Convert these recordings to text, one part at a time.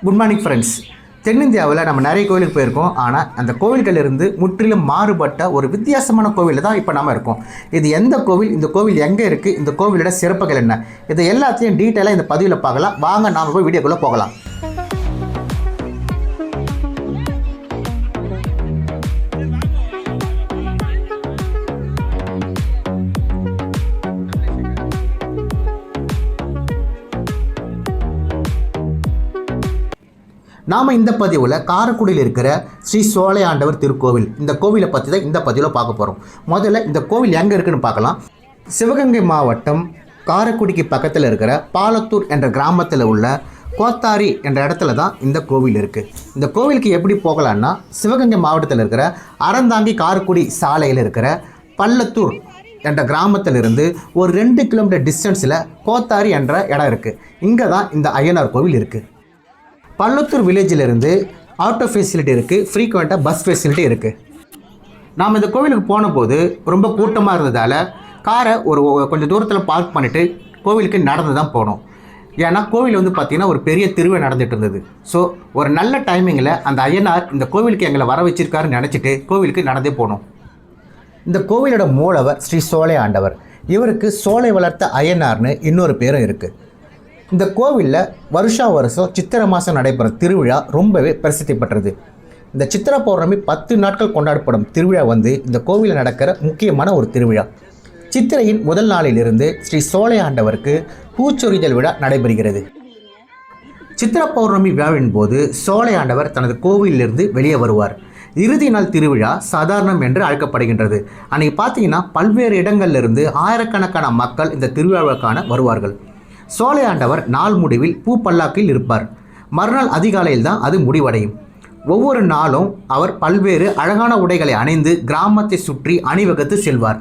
Good morning friends. தென்னிந்தியாவில் நம்ம நிறைய கோவிலுக்கு போயிருக்கோம். ஆனால் அந்த கோவில்களிலிருந்து முற்றிலும் மாறுபட்ட ஒரு வித்தியாசமான கோவிலில் தான் இப்போ நம்ம இருக்கோம். இது எந்த கோவில், இந்த கோவில் எங்கே இருக்குது, இந்த கோவிலோட சிறப்புகள் என்ன, இது எல்லாத்தையும் டீட்டெயிலாக இந்த பதிவில் பார்க்கலாம். வாங்க நாம் போய் வீடியோக்குள்ளே போகலாம். நாம் இந்த பதிவில் காரைக்குடியில் இருக்கிற ஸ்ரீ சோலையாண்டவர் திருக்கோவில், இந்த கோவிலை பற்றி தான் இந்த பதிவில் பார்க்க போகிறோம். முதல்ல இந்த கோவில் எங்கே இருக்குதுன்னு பார்க்கலாம். சிவகங்கை மாவட்டம் காரைக்குடிக்கு பக்கத்தில் இருக்கிற பாலத்தூர் என்ற கிராமத்தில் உள்ள கோத்தாரி என்ற இடத்துல தான் இந்த கோவில் இருக்குது. இந்த கோவிலுக்கு எப்படி போகலான்னா, சிவகங்கை மாவட்டத்தில் இருக்கிற அறந்தாங்கி காரைக்குடி சாலையில் இருக்கிற பள்ளத்தூர் என்ற கிராமத்திலிருந்து ஒரு 2 கிலோமீட்டர் டிஸ்டன்ஸில் கோத்தாரி என்ற இடம் இருக்குது. இங்கே தான் இந்த ஐயனார் கோவில் இருக்குது. பள்ளத்தூர் வில்லேஜிலிருந்து ஆட்டோ ஃபெசிலிட்டி இருக்குது, ஃப்ரீக்வெண்ட்டாக பஸ் ஃபெசிலிட்டி இருக்குது. நாம் இந்த கோவிலுக்கு போன போது ரொம்ப கூட்டமாக இருந்ததால் காரை கொஞ்சம் தூரத்தில் பார்க் பண்ணிவிட்டு கோவிலுக்கு நடந்து தான் போனோம். ஏன்னா கோவில் பார்த்திங்கன்னா ஒரு பெரிய திருவிழா நடந்துகிட்டு இருந்தது. ஸோ ஒரு நல்ல டைமிங்கில் அந்த ஐயனார் இந்த கோவிலுக்கு எங்களை வர வச்சிருக்காருன்னு நினச்சிட்டு கோவிலுக்கு நடந்தே போனோம். இந்த கோவிலோட மூலவர் ஸ்ரீ சோலை ஆண்டவர். இவருக்கு சோலை வளர்த்த ஐயனார்னு இன்னொரு பேரும் இருக்குது. இந்த கோவிலில் வருஷம் சித்திரை மாதம் நடைபெறும் திருவிழா ரொம்பவே பிரசித்தி பெற்றது. இந்த சித்திரை பௌர்ணமி 10 நாட்கள் கொண்டாடப்படும் திருவிழா இந்த கோவிலில் நடக்கிற முக்கியமான ஒரு திருவிழா. சித்திரையின் முதல் நாளிலிருந்து ஸ்ரீ சோலை ஆண்டவருக்கு பூச்சொரிதல் விழா நடைபெறுகிறது. சித்திரை பௌர்ணமி விழாவின் போது சோலை ஆண்டவர் தனது கோவிலிலிருந்து வெளியே வருவார். இறுதி நாள் திருவிழா சாதாரணம் என்று அழைக்கப்படுகின்றது. அன்றைக்கி பார்த்தீங்கன்னா பல்வேறு இடங்கள்லிருந்து ஆயிரக்கணக்கான மக்கள் இந்த திருவிழாவுக்கான வருவார்கள். சோலை ஆண்டவர் நாள் முடிவில் பூப்பல்லாக்கில் இருப்பார். மறுநாள் அதிகாலையில் தான் அது முடிவடையும். ஒவ்வொரு நாளும் அவர் பல்வேறு அழகான உடைகளை அணிந்து கிராமத்தை சுற்றி அணிவகுத்து செல்வார்.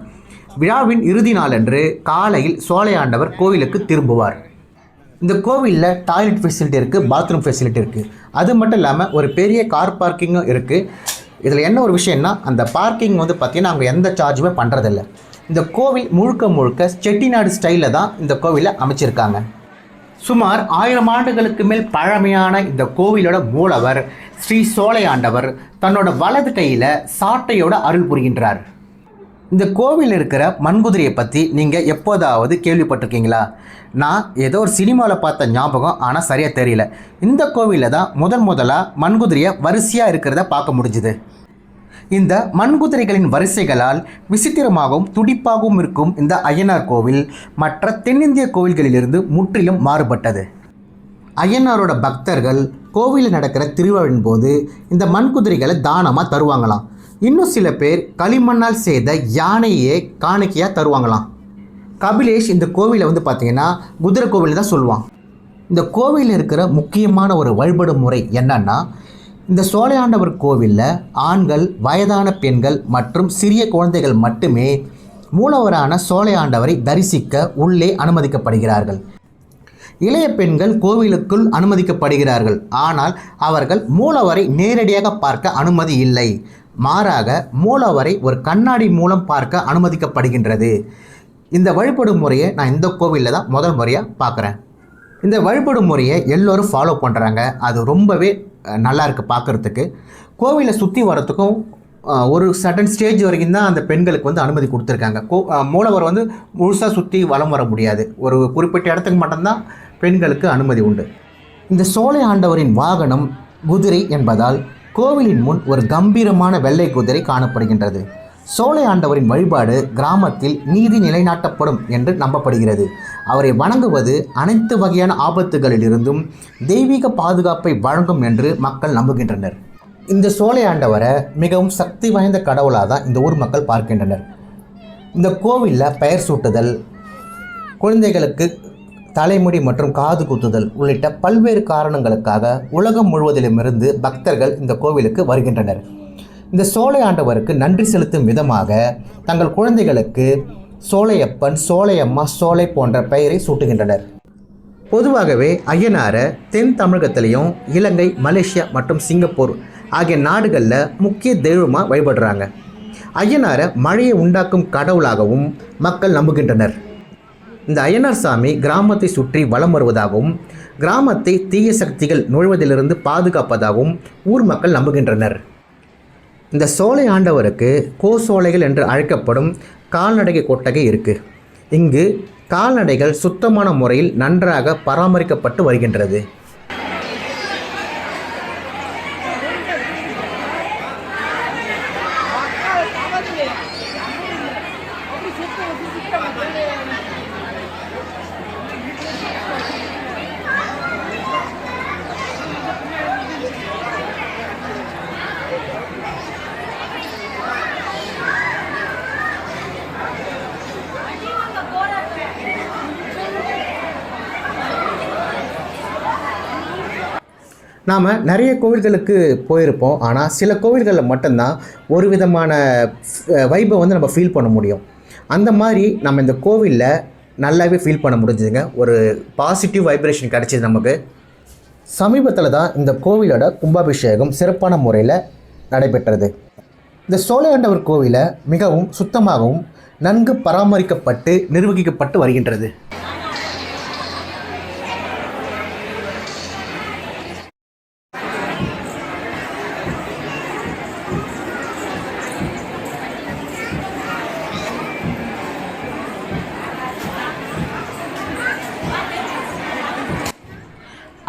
விழாவின் இறுதி நாளன்று காலையில் சோலை ஆண்டவர் கோவிலுக்கு திரும்புவார். இந்த கோவிலில் டாய்லெட் ஃபெசிலிட்டி இருக்குது, பாத்ரூம் ஃபெசிலிட்டி இருக்குது. அது மட்டும் இல்லாமல் ஒரு பெரிய கார் பார்க்கிங்கும் இருக்குது. இதில் என்ன ஒரு விஷயம்னா, அந்த பார்க்கிங் பார்த்திங்கன்னா அவங்க எந்த சார்ஜுமே பண்ணுறதில்ல. இந்த கோவில் முழுக்க செட்டிநாடு ஸ்டைலில் தான் இந்த கோவிலை அமைச்சிருக்காங்க. சுமார் 1000 ஆண்டுகளுக்கு மேல் பழமையான இந்த கோவிலோட மூலவர் ஸ்ரீ சோலை ஆண்டவர் தன்னோட வலது கையில் சாட்டையோட அருள் புரிகின்றார். இந்த கோவில் இருக்கிற மண்குதிரையை பற்றி நீங்கள் எப்போதாவது கேள்விப்பட்டிருக்கீங்களா? நான் ஏதோ ஒரு சினிமாவில் பார்த்த ஞாபகம், ஆனால் சரியாக தெரியல. இந்த கோவிலில் தான் முதலாக மண்குதிரையை வரிசையாக இருக்கிறத பார்க்க முடிஞ்சுது. இந்த மண்குதிரைகளின் வரிசைகளால் விசித்திரமாகவும் துடிப்பாகவும் இருக்கும் இந்த ஐயனார் கோவில் மற்ற தென்னிந்திய கோவில்களிலிருந்து முற்றிலும் மாறுபட்டது. ஐயனாரோட பக்தர்கள் கோவிலில் நடக்கிற திருவிழாவின் போது இந்த மண்குதிரைகளை தானமாக தருவாங்களாம். இன்னும் சில பேர் களிமண்ணால் செய்த யானையே காணிக்கையாக தருவாங்களாம். கபிலேஷ் இந்த கோவிலை பார்த்திங்கன்னா குதிரை கோவில் தான் சொல்லுவான். இந்த கோவிலில் இருக்கிற முக்கியமான ஒரு வழிபடும் முறை என்னன்னா, இந்த சோலை ஆண்டவர் கோவிலில் ஆண்கள், வயதான பெண்கள் மற்றும் சிறிய குழந்தைகள் மட்டுமே மூலவரான சோலை ஆண்டவரை தரிசிக்க உள்ளே அனுமதிக்கப்படுகிறார்கள். இளைய பெண்கள் கோவிலுக்குள் அனுமதிக்கப்படுகிறார்கள். ஆனால் அவர்கள் மூலவரை நேரடியாக பார்க்க அனுமதி இல்லை. மாறாக மூலவரை ஒரு கண்ணாடி மூலம் பார்க்க அனுமதிக்கப்படுகின்றது. இந்த வழிபடும் முறையை நான் இந்த கோவிலில் தான் முதல் முறையாக பார்க்குறேன். இந்த வழிபடும் முறையை எல்லோரும் ஃபாலோ பண்ணுறாங்க. அது ரொம்பவே நல்லா இருக்குது பார்க்குறதுக்கு. கோவிலை சுற்றி வரத்துக்கும் ஒரு சடன் ஸ்டேஜ் வரைக்கும் தான் அந்த பெண்களுக்கு அனுமதி கொடுத்துருக்காங்க. மூலவர் முழுசாக சுற்றி வலம் வர முடியாது. ஒரு குறிப்பிட்ட இடத்துக்கு மட்டும்தான் பெண்களுக்கு அனுமதி உண்டு. இந்த சோலை ஆண்டவரின் வாகனம் குதிரை என்பதால் கோவிலின் முன் ஒரு கம்பீரமான வெள்ளை குதிரை காணப்படுகின்றது. சோலை ஆண்டவரின் வழிபாடு கிராமத்தில் நீதி நிலைநாட்டப்படும் என்று நம்பப்படுகிறது. அவரை வணங்குவது அனைத்து வகையான ஆபத்துகளிலிருந்தும் தெய்வீக பாதுகாப்பை வழங்கும் என்று மக்கள் நம்புகின்றனர். இந்த சோலை ஆண்டவரை மிகவும் சக்தி வாய்ந்த கடவுளாக தான் இந்த ஊர் மக்கள் பார்க்கின்றனர். இந்த கோவிலில் பெயர் சூட்டுதல், குழந்தைகளுக்கு தலைமுடி மற்றும் காது குத்துதல் உள்ளிட்ட பல்வேறு காரணங்களுக்காக உலகம் முழுவதிலுமிருந்து பக்தர்கள் இந்த கோவிலுக்கு வருகின்றனர். இந்த சோலை ஆண்டவருக்கு நன்றி செலுத்தும் விதமாக தங்கள் குழந்தைகளுக்கு சோலையப்பன், சோலையம்மா, சோலை போன்ற பெயரை சூட்டுகின்றனர். பொதுவாகவே ஐயனாரை தென் தமிழகத்திலையும் இலங்கை, மலேசியா மற்றும் சிங்கப்பூர் ஆகிய நாடுகளில் முக்கிய தெய்வமாக வழிபடுறாங்க. ஐயனாரை மழையை உண்டாக்கும் கடவுளாகவும் மக்கள் நம்புகின்றனர். இந்த ஐயனார் சாமி கிராமத்தை சுற்றி வலம் வருவதாகவும் கிராமத்தை தீய சக்திகள் நுழைவதிலிருந்து பாதுகாப்பதாகவும் ஊர் மக்கள் நம்புகின்றனர். இந்த சோலை ஆண்டவருக்கு கோசோலைகள் என்று அழைக்கப்படும் கால்நடை கொட்டகை இருக்குது. இங்கு கால்நடைகள் சுத்தமான முறையில் நன்றாக பராமரிக்கப்பட்டு வருகின்றது. நாம் நிறைய கோவில்களுக்கு போயிருப்போம். ஆனால் சில கோவில்களில் மட்டும்தான் ஒரு விதமான வைபை வந்து நம்ம ஃபீல் பண்ண முடியும். அந்த மாதிரி நம்ம இந்த கோவிலில் நல்லாவே ஃபீல் பண்ண முடிஞ்சுதுங்க. ஒரு பாசிட்டிவ் வைப்ரேஷன் கிடச்சிது நமக்கு. சமீபத்தில் தான் இந்த கோவிலோட கும்பாபிஷேகம் சிறப்பான முறையில் நடைபெற்றது. இந்த சோலையாண்டவர் கோவிலை மிகவும் சுத்தமாகவும் நன்கு பராமரிக்கப்பட்டு நிர்வகிக்கப்பட்டு வருகின்றது.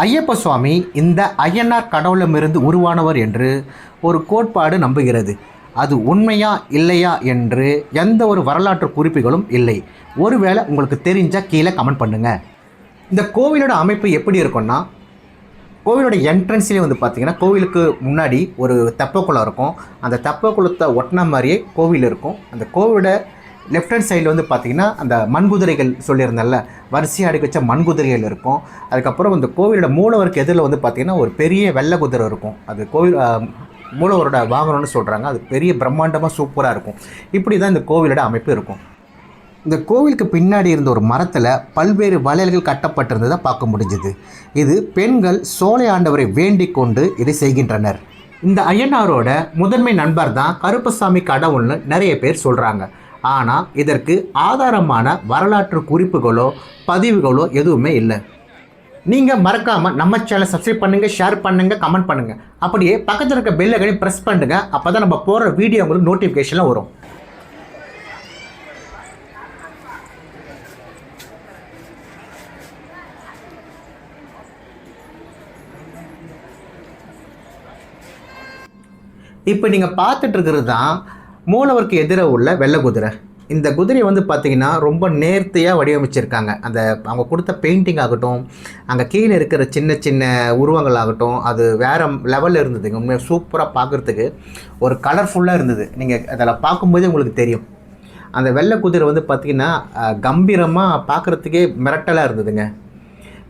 ஐயப்ப சுவாமி இந்த ஐயனார் கடவுளமிருந்து உருவானவர் என்று ஒரு கோட்பாடு நம்புகிறது. அது உண்மையா இல்லையா என்று எந்த ஒரு வரலாற்று குறிப்புகளும் இல்லை. ஒருவேளை உங்களுக்கு தெரிஞ்சால் கீழே கமெண்ட் பண்ணுங்கள். இந்த கோவிலோட அமைப்பு எப்படி இருக்கும்னா, கோவிலோட என்ட்ரன்ஸ்லேயே வந்து பார்த்திங்கன்னா கோவிலுக்கு முன்னாடி ஒரு தெப்பக்குளம் இருக்கும். அந்த தெப்பக்குளத்தை ஒட்டின மாதிரியே கோவில் இருக்கும். அந்த கோவிலோட லெஃப்ட் ஹேண்ட் சைடில் வந்து பார்த்திங்கன்னா அந்த மண்குதிரைகள் சொல்லியிருந்தேன்ல, வரிசையாக அடுக்கி வச்ச மண்குதிரைகள் இருக்கும். அதுக்கப்புறம் இந்த கோவிலோட மூலவருக்கு எதிரில் வந்து பார்த்திங்கன்னா ஒரு பெரிய வெள்ளை குதிரை இருக்கும். அது கோவில் மூலவரோட வாகனம்னு சொல்கிறாங்க. அது பெரிய பிரம்மாண்டமாக சூப்பராக இருக்கும். இப்படி தான் இந்த கோவிலோட அமைப்பு இருக்கும். இந்த கோவிலுக்கு பின்னாடி இருந்த ஒரு மரத்தில் பல்வேறு வளையல்கள் கட்டப்பட்டிருந்ததை பார்க்க முடிஞ்சுது. இது பெண்கள் சோலை ஆண்டவரை வேண்டிக் கொண்டு இதை செய்கின்றனர். இந்த ஐயனாரோட முதன்மை நண்பர் தான் கருப்பசாமி கடவுள்னு நிறைய பேர் சொல்கிறாங்க. ஆனால் இதற்கு ஆதாரமான வரலாற்று குறிப்புகளோ பதிவுகளோ எதுவுமே இல்லை. நீங்கள் மறக்காமல் நம்ம சேனலை சப்ஸ்கிரைப் பண்ணுங்கள், ஷேர் பண்ணுங்கள், கமெண்ட் பண்ணுங்கள். அப்படியே பக்கத்தில் இருக்க பெல் ஐக்கனை ப்ரெஸ் பண்ணுங்கள். அப்போ தான் நம்ம போகிற வீடியோ உங்களுக்கு நோட்டிஃபிகேஷனில் வரும். இப்போ நீங்கள் பார்த்துட்டு இருக்கிறது தான் மூலவருக்கு எதிராக உள்ள வெள்ளை குதிரை. இந்த குதிரையை வந்து பார்த்திங்கன்னா ரொம்ப நேர்த்தியாக வடிவமைச்சிருக்காங்க. அந்த அவங்க கொடுத்த பெயிண்டிங் ஆகட்டும், அங்கே கீழே இருக்கிற சின்ன சின்ன உருவங்கள் ஆகட்டும், அது வேறு லெவலில் இருந்ததுங்க. உண்மையாக சூப்பராக பார்க்குறதுக்கு ஒரு கலர்ஃபுல்லாக இருந்தது. நீங்கள் அதில் பார்க்கும்போதே உங்களுக்கு தெரியும். அந்த வெள்ளை குதிரை வந்து பார்த்திங்கன்னா கம்பீரமாக பார்க்குறதுக்கே மிரட்டலாக இருந்ததுங்க.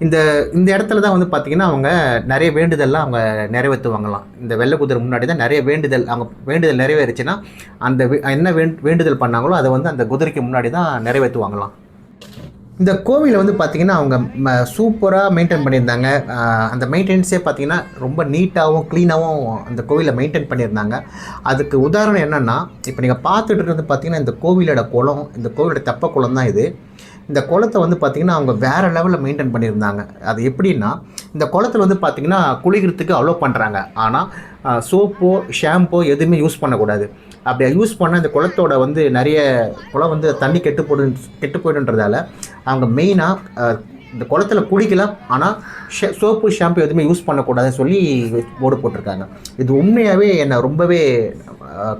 இந்த இந்த இடத்துல தான் வந்து பார்த்திங்கன்னா அவங்க நிறைய வேண்டுதல்லாம் அவங்க நிறைவேற்றுவாங்களாம். இந்த வெள்ளை குதிரை முன்னாடி தான் நிறைய வேண்டுதல், அவங்க வேண்டுதல் நிறைவேறுச்சுன்னா அந்த என்ன வேண்டுதல் பண்ணாங்களோ அதை வந்து அந்த குதிரைக்கு முன்னாடி தான் நிறைவேற்றுவாங்களாம். இந்த கோவிலை வந்து பார்த்திங்கன்னா அவங்க சூப்பராக மெயின்டைன் பண்ணியிருந்தாங்க. அந்த மெயின்டெனன்ஸே பார்த்திங்கன்னா ரொம்ப நீட்டாகவும் க்ளீனாகவும் அந்த கோவிலை மெயின்டைன் பண்ணியிருந்தாங்க. அதுக்கு உதாரணம் என்னென்னா, இப்போ நீங்கள் பார்த்துட்டு இருக்கிறது பார்த்திங்கன்னா இந்த கோவிலோட குளம், இந்த கோவிலோட தெப்ப குளம் தான் இது. இந்த குளத்தை வந்து பார்த்திங்கன்னா அவங்க வேறு லெவலில் மெயின்டைன் பண்ணியிருந்தாங்க. அது எப்படின்னா, இந்த குளத்தில் வந்து பார்த்திங்கன்னா குளிக்கிறதுக்கு அலோவ் பண்ணுறாங்க. ஆனால் சோப்போ ஷாம்போ எதுவுமே யூஸ் பண்ணக்கூடாது. அப்படி யூஸ் பண்ண இந்த குளத்தோட வந்து நிறைய குளம் வந்து தண்ணி கெட்டு போய்டுன்றதால அவங்க மெயினாக இந்த குளத்தில் குளிக்கலாம், ஆனால் சோப்பு ஷாம்பு எதுவுமே யூஸ் பண்ணக்கூடாதுன்னு சொல்லி போர்டு போட்டிருக்காங்க. இது உண்மையாகவே என்னை ரொம்பவே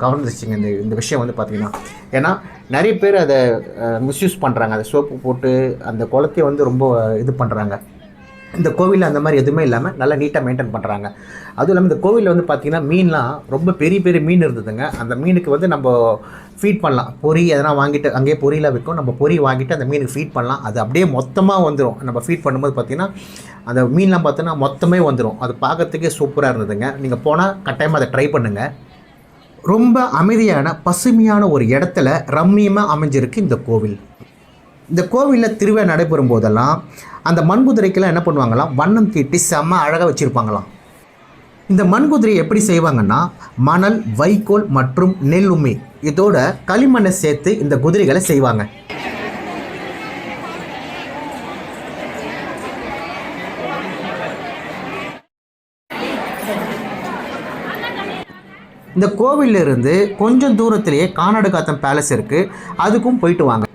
கவர்ந்துச்சுங்க இந்த விஷயம் வந்து பார்த்திங்கன்னா. ஏன்னா நிறைய பேர் அதை மிஸ்யூஸ் பண்ணுறாங்க. அதை சோப்பு போட்டு அந்த குளத்தையை வந்து ரொம்ப இது பண்ணுறாங்க. இந்த கோவிலில் அந்த மாதிரி எதுவுமே இல்லாமல் நல்லா நீட்டாக மெயின்டைன் பண்ணுறாங்க. அதுவும் இல்லாமல் இந்த கோவிலில் வந்து பார்த்திங்கன்னா மீன்லாம் ரொம்ப பெரிய பெரிய மீன் இருந்ததுங்க. அந்த மீனுக்கு வந்து நம்ம ஃபீட் பண்ணலாம். பொறி எதனா வாங்கிட்டு, அங்கேயே பொரியெலாம் விற்கும், நம்ம பொறி வாங்கிட்டு அந்த மீனுக்கு ஃபீட் பண்ணலாம். அது அப்படியே மொத்தமாக வந்துடும். நம்ம ஃபீட் பண்ணும்போது பார்த்திங்கன்னா அந்த மீன்லாம் பார்த்தோன்னா மொத்தமே வந்துடும். அது பார்க்குறதுக்கே சூப்பராக இருந்ததுங்க. நீங்கள் போனால் கட்டாயமாக அதை ட்ரை பண்ணுங்கள். ரொம்ப அமைதியான பசுமையான ஒரு இடத்துல ரம்மியமாக அமைஞ்சிருக்கு இந்த கோவில். இந்த கோவிலில் திருவிழா நடைபெறும் போதெல்லாம் அந்த மண்குதிரைக்கெல்லாம் என்ன பண்ணுவாங்களாம், வண்ணம் தீட்டி செம்ம அழகாக வச்சுருப்பாங்களாம். இந்த மண்குதிரையை எப்படி செய்வாங்கன்னா, மணல், வைக்கோல் மற்றும் நெல்லுமி இதோட களிமண்ணை சேர்த்து இந்த குதிரைகளை செய்வாங்க. இந்த கோவில்ல இருந்து கொஞ்சம் தூரத்திலேயே கானாடுகாத்தம் பேலஸ் இருக்குது, அதுக்கும் போயிட்டு வாங்க.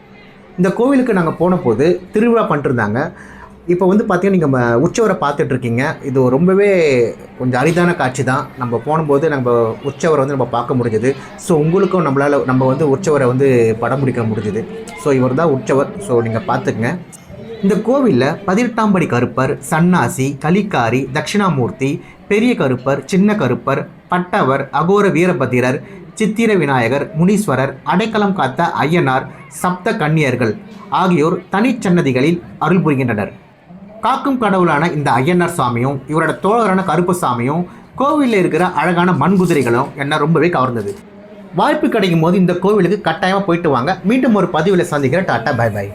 இந்த கோவிலுக்கு நாங்கள் போன போது திருவிழா பண்ணிட்டுருந்தாங்க. இப்போ வந்து பார்த்தீங்கன்னா நீங்கள் உற்சவரை பார்த்துட்ருக்கீங்க. இது ரொம்பவே கொஞ்சம் அரிதான காட்சி தான். நம்ம போகும்போது நம்ம உற்சவரை வந்து நம்ம பார்க்க முடிஞ்சது. ஸோ உங்களுக்கும் நம்ம வந்து உற்சவரை வந்து படம் பிடிக்க முடிஞ்சுது. ஸோ இவர் தான் உற்சவர். ஸோ நீங்கள் பார்த்துக்குங்க. இந்த கோவிலில் 18ஆம் படி கருப்பர், சன்னாசி, கலிக்காரி, தட்சிணாமூர்த்தி, பெரிய கருப்பர், சின்ன கருப்பர், பட்டவர், அகோர வீரபத்திரர், சித்திர விநாயகர், முனீஸ்வரர், அடைக்கலம் காத்த ஐயனார், சப்த கன்னியர்கள் ஆகியோர் தனிச்சன்னதிகளில் அருள் புரிகின்றனர். காக்கும் கடவுளான இந்த ஐயனார் சாமியும் இவரோட தோழரான கருப்பு சாமியும் கோவிலில் இருக்கிற அழகான மண்குதிரைகளும் என்ன ரொம்பவே கவர்ந்தது. வாய்ப்பு கிடைக்கும் போது இந்த கோவிலுக்கு கட்டாயமாக போயிட்டு வாங்க. மீண்டும் ஒரு பதிவில் சந்திக்கிறேன். Tata, bye bye.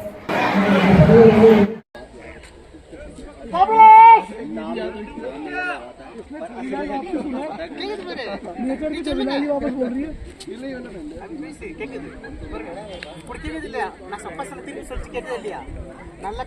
நல்லா